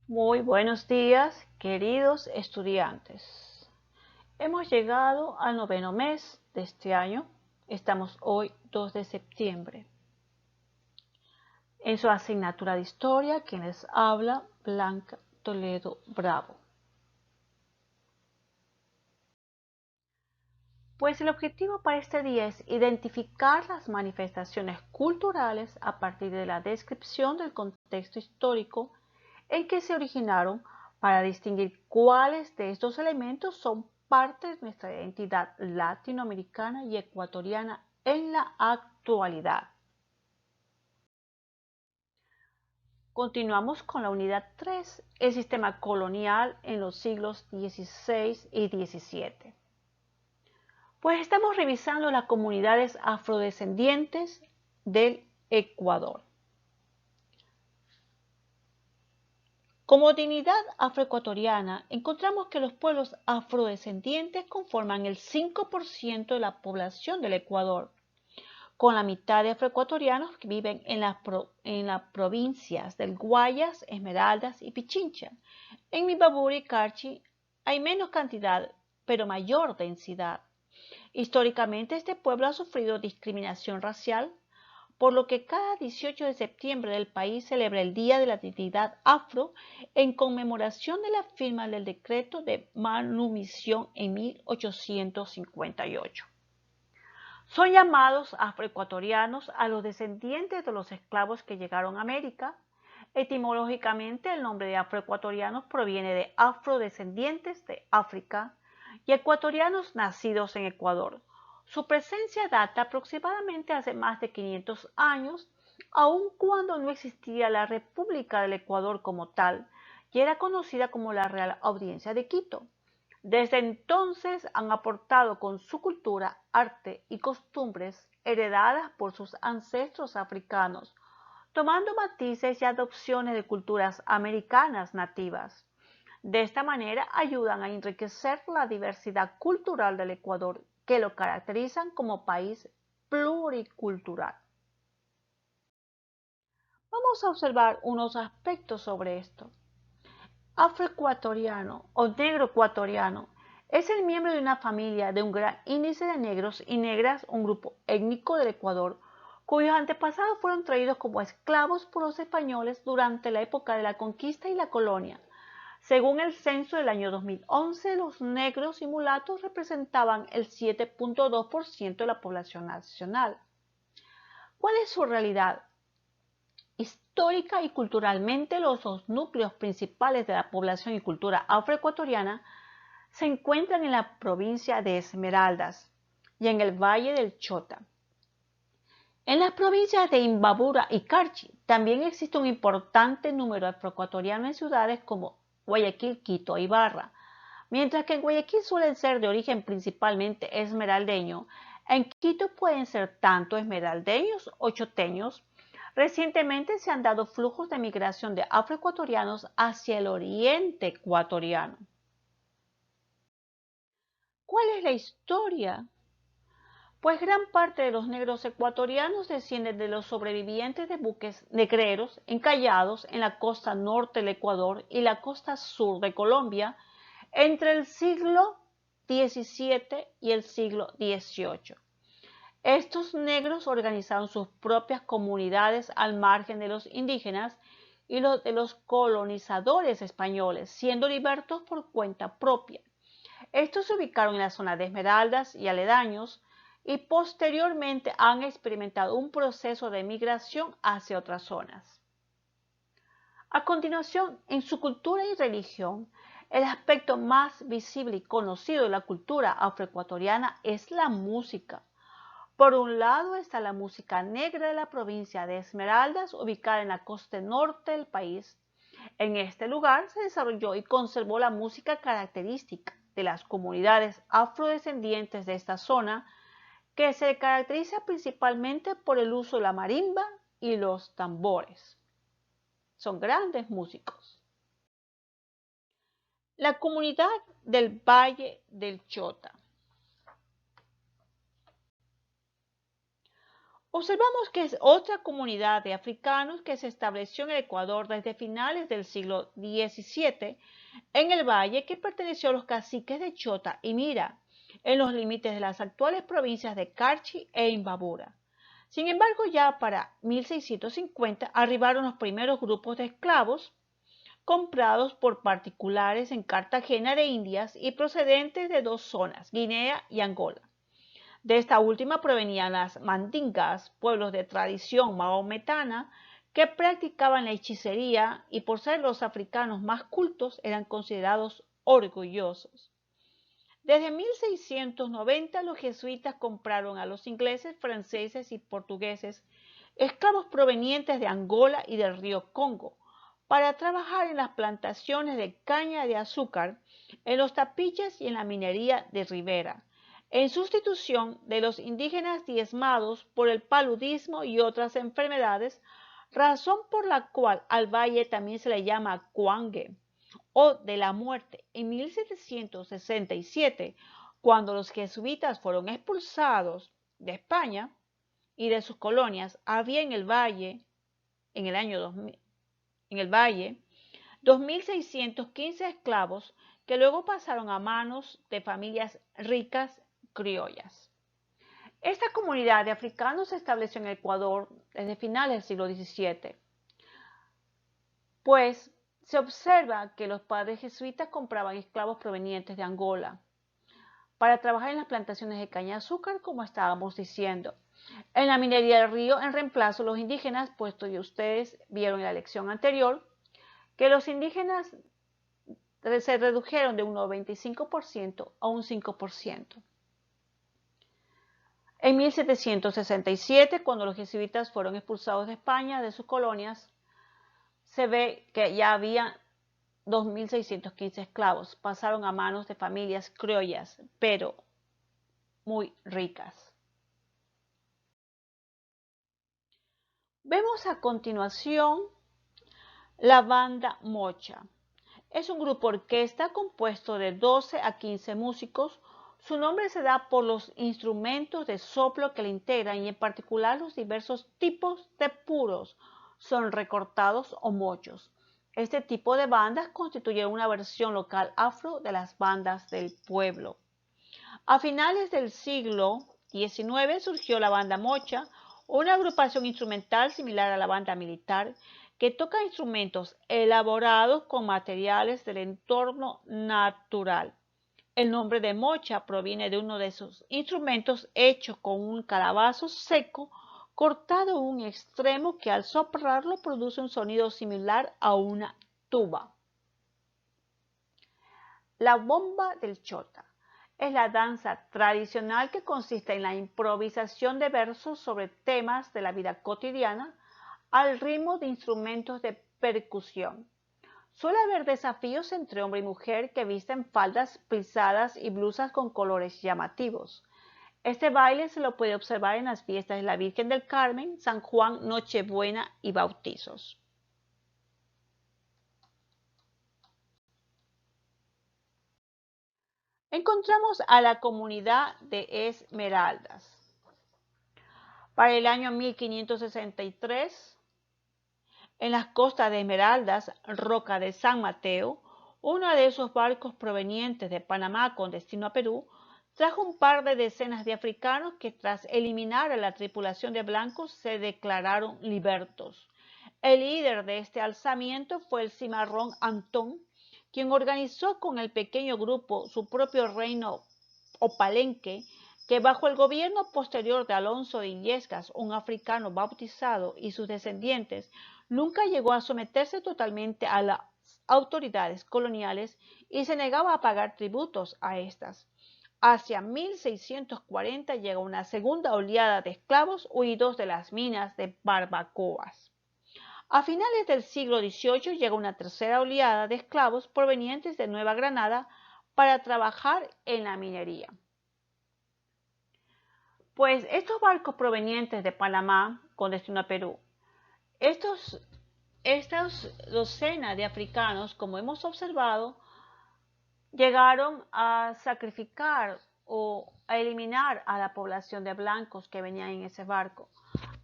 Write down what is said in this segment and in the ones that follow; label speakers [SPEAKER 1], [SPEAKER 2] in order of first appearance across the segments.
[SPEAKER 1] Muy buenos días, queridos estudiantes. Hemos llegado al noveno mes de este año. Estamos hoy 2 de septiembre. En su asignatura de Historia, quien les habla, Blanca Toledo Bravo. Pues el objetivo para este día es identificar las manifestaciones culturales a partir de la descripción del contexto histórico en que se originaron para distinguir cuáles de estos elementos son parte de nuestra identidad latinoamericana y ecuatoriana en la actualidad. Continuamos con la unidad 3, el sistema colonial en los siglos XVI y XVII. Pues estamos revisando las comunidades afrodescendientes del Ecuador. Como dignidad afroecuatoriana, encontramos que los pueblos afrodescendientes conforman el 5% de la población del Ecuador, con la mitad de afroecuatorianos que viven en las provincias del Guayas, Esmeraldas y Pichincha. En Imbabura y Carchi hay menos cantidad, pero mayor densidad. Históricamente, este pueblo ha sufrido discriminación racial, por lo que cada 18 de septiembre del país celebra el Día de la Dignidad Afro en conmemoración de la firma del decreto de manumisión en 1858. Son llamados afroecuatorianos a los descendientes de los esclavos que llegaron a América. Etimológicamente, el nombre de afroecuatorianos proviene de afrodescendientes de África y ecuatorianos nacidos en Ecuador. Su presencia data aproximadamente hace más de 500 años, aun cuando no existía la República del Ecuador como tal, y era conocida como la Real Audiencia de Quito. Desde entonces han aportado con su cultura, arte y costumbres heredadas por sus ancestros africanos, tomando matices y adopciones de culturas americanas nativas. De esta manera ayudan a enriquecer la diversidad cultural del Ecuador, que lo caracterizan como país pluricultural. Vamos a observar unos aspectos sobre esto. Afroecuatoriano o negro ecuatoriano es el miembro de una familia de un gran índice de negros y negras, un grupo étnico del Ecuador, cuyos antepasados fueron traídos como esclavos por los españoles durante la época de la conquista y la colonia. Según el censo del año 2011, los negros y mulatos representaban el 7.2% de la población nacional. ¿Cuál es su realidad? Histórica y culturalmente, los dos núcleos principales de la población y cultura afroecuatoriana se encuentran en la provincia de Esmeraldas y en el Valle del Chota. En las provincias de Imbabura y Carchi también existe un importante número de afroecuatorianos en ciudades como Guayaquil, Quito y Ibarra. Mientras que en Guayaquil suelen ser de origen principalmente esmeraldeño, en Quito pueden ser tanto esmeraldeños o choteños. Recientemente se han dado flujos de migración de afroecuatorianos hacia el oriente ecuatoriano. ¿Cuál es la historia? Pues gran parte de los negros ecuatorianos descienden de los sobrevivientes de buques negreros encallados en la costa norte del Ecuador y la costa sur de Colombia entre el siglo XVII y el siglo XVIII. Estos negros organizaron sus propias comunidades al margen de los indígenas y de los colonizadores españoles, siendo libertos por cuenta propia. Estos se ubicaron en la zona de Esmeraldas y aledaños y posteriormente han experimentado un proceso de migración hacia otras zonas. A continuación, en su cultura y religión, el aspecto más visible y conocido de la cultura afroecuatoriana es la música. Por un lado está la música negra de la provincia de Esmeraldas, ubicada en la costa norte del país. En este lugar se desarrolló y conservó la música característica de las comunidades afrodescendientes de esta zona, que se caracteriza principalmente por el uso de la marimba y los tambores. Son grandes músicos. La comunidad del Valle del Chota. Observamos que es otra comunidad de africanos que se estableció en el Ecuador desde finales del siglo XVII en el valle que perteneció a los caciques de Chota y Mira, en los límites de las actuales provincias de Carchi e Imbabura. Sin embargo, ya para 1650 arribaron los primeros grupos de esclavos comprados por particulares en Cartagena de Indias y procedentes de dos zonas, Guinea y Angola. De esta última provenían las mandingas, pueblos de tradición mahometana que practicaban la hechicería y por ser los africanos más cultos eran considerados orgullosos. Desde 1690 los jesuitas compraron a los ingleses, franceses y portugueses esclavos provenientes de Angola y del río Congo para trabajar en las plantaciones de caña de azúcar, en los tapiches y en la minería de Rivera, en sustitución de los indígenas diezmados por el paludismo y otras enfermedades, razón por la cual al valle también se le llama Cuangue o de la muerte. En 1767, cuando los jesuitas fueron expulsados de España y de sus colonias, había en el valle, en el año 2000, en el valle, 2.615 esclavos que luego pasaron a manos de familias ricas criollas. Esta comunidad de africanos se estableció en Ecuador desde finales del siglo XVII, pues se observa que los padres jesuitas compraban esclavos provenientes de Angola para trabajar en las plantaciones de caña de azúcar, como estábamos diciendo. En la minería del río, en reemplazo, los indígenas, puesto que ustedes vieron en la lección anterior, que los indígenas se redujeron de un 95% a un 5%. En 1767, cuando los jesuitas fueron expulsados de España, de sus colonias, se ve que ya había 2.615 esclavos. Pasaron a manos de familias criollas, pero muy ricas. Vemos a continuación la banda Mocha. Es un grupo orquesta compuesto de 12 a 15 músicos. Su nombre se da por los instrumentos de soplo que le integran y en particular los diversos tipos de puros, son recortados o mochos. Este tipo de bandas constituye una versión local afro de las bandas del pueblo. A finales del siglo XIX surgió la banda mocha, una agrupación instrumental similar a la banda militar que toca instrumentos elaborados con materiales del entorno natural. El nombre de mocha proviene de uno de esos instrumentos hecho con un calabazo seco cortado en un extremo que al soplarlo produce un sonido similar a una tuba. La bomba del chota es la danza tradicional que consiste en la improvisación de versos sobre temas de la vida cotidiana al ritmo de instrumentos de percusión. Suele haber desafíos entre hombre y mujer que visten faldas plisadas y blusas con colores llamativos. Este baile se lo puede observar en las fiestas de la Virgen del Carmen, San Juan, Nochebuena y bautizos. Encontramos a la comunidad de Esmeraldas. Para el año 1563, en las costas de Esmeraldas, Roca de San Mateo, uno de esos barcos provenientes de Panamá con destino a Perú, trajo un par de decenas de africanos que tras eliminar a la tripulación de blancos se declararon libertos. El líder de este alzamiento fue el cimarrón Antón, quien organizó con el pequeño grupo su propio reino o palenque, que bajo el gobierno posterior de Alonso de Illescas, un africano bautizado, y sus descendientes, nunca llegó a someterse totalmente a las autoridades coloniales y se negaba a pagar tributos a estas. Hacia 1640 llega una segunda oleada de esclavos huidos de las minas de barbacoas. A finales del siglo XVIII llega una tercera oleada de esclavos provenientes de Nueva Granada para trabajar en la minería. Pues estos barcos provenientes de Panamá con destino a Perú, estas docenas de africanos, como hemos observado, llegaron a sacrificar o a eliminar a la población de blancos que venían en ese barco.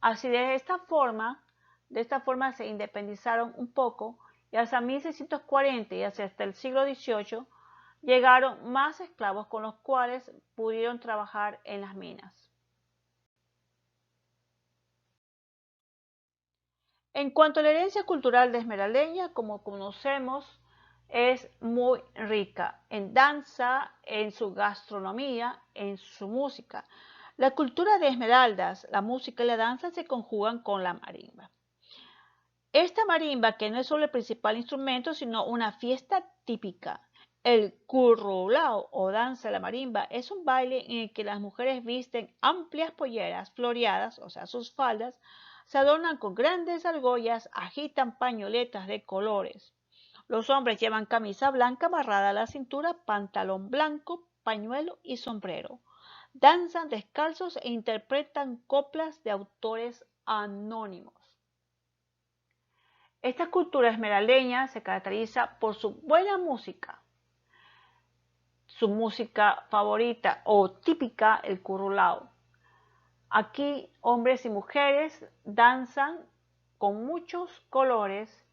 [SPEAKER 1] Así de esta forma se independizaron un poco y hasta 1640 y hasta el siglo XVIII llegaron más esclavos con los cuales pudieron trabajar en las minas. En cuanto a la herencia cultural de Esmeraldeña, como conocemos, es muy rica en danza, en su gastronomía, en su música. La cultura de Esmeraldas, la música y la danza se conjugan con la marimba. Esta marimba, que no es solo el principal instrumento, sino una fiesta típica. El currulao o danza de la marimba es un baile en el que las mujeres visten amplias polleras floreadas, o sea, sus faldas, se adornan con grandes argollas, agitan pañoletas de colores. Los hombres llevan camisa blanca amarrada a la cintura, pantalón blanco, pañuelo y sombrero. Danzan descalzos e interpretan coplas de autores anónimos. Esta cultura esmeraldeña se caracteriza por su buena música. Su música favorita o típica, el currulao. Aquí hombres y mujeres danzan con muchos colores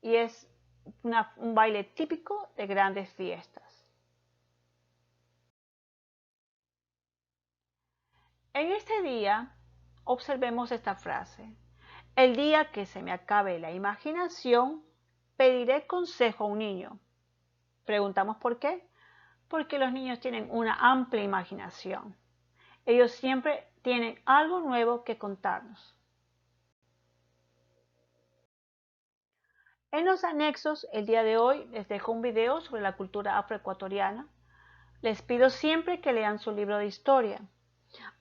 [SPEAKER 1] y es un baile típico de grandes fiestas. En este día observemos esta frase. El día que se me acabe la imaginación, pediré consejo a un niño. Preguntamos por qué. Porque los niños tienen una amplia imaginación. Ellos siempre tienen algo nuevo que contarnos. En los anexos, el día de hoy les dejo un video sobre la cultura afroecuatoriana. Les pido siempre que lean su libro de historia.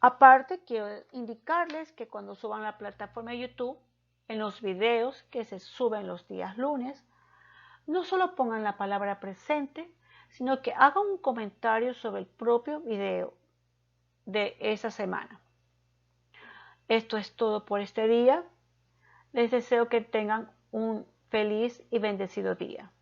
[SPEAKER 1] Aparte, quiero indicarles que cuando suban a la plataforma de YouTube, en los videos que se suben los días lunes, no solo pongan la palabra presente, sino que hagan un comentario sobre el propio video de esa semana. Esto es todo por este día. Les deseo que tengan un feliz y bendecido día.